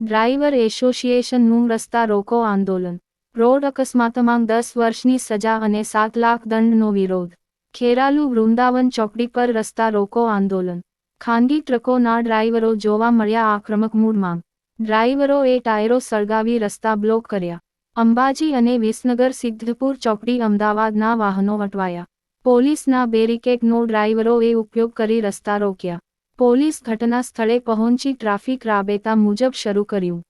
Driver એસોસિએશનનું રસ્તા રોકો આંદોલન. રોડ અકસ્માતમાં 10 વર્ષની સજા અને 7 લાખ દંડનો વિરોધ. ખેરાલુ વૃંદાવન ચોકડી પર રસ્તા રોકો આંદોલન. ખાનગી ટ્રકોના ડ્રાઈવરો જોવા મળ્યા આક્રમક મૂડમાં. ડ્રાઈવરોએ ટાયરો સળગાવી રસ્તા બ્લોક કર્યા. અંબાજી અને વિસનગર સિદ્ધપુર ચોકડી અમદાવાદના વાહનો અટવાયા. પોલીસના બેરિકેડનો ડ્રાઈવરોએ ઉપયોગ કરી રસ્તા રોક્યા. પોલીસ ઘટના સ્થળે પહોંચી ટ્રાફિક રાબેતા મુજબ શરૂ કર્યું.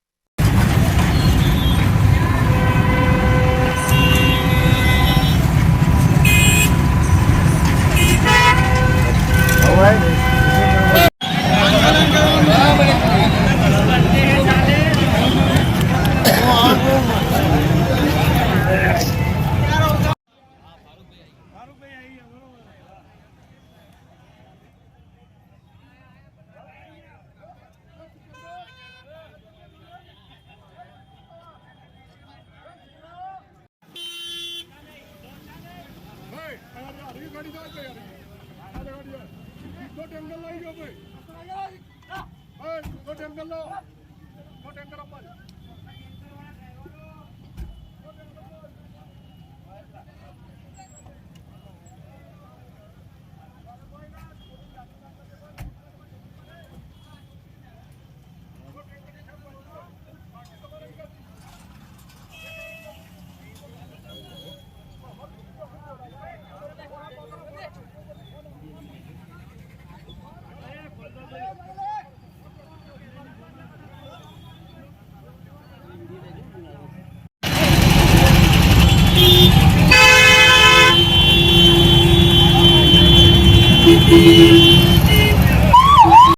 गाड़ी जा के यार गाड़ी है दो टेंगल लाई गयो भाई दो टेंगल लो दो टेंगल ऊपर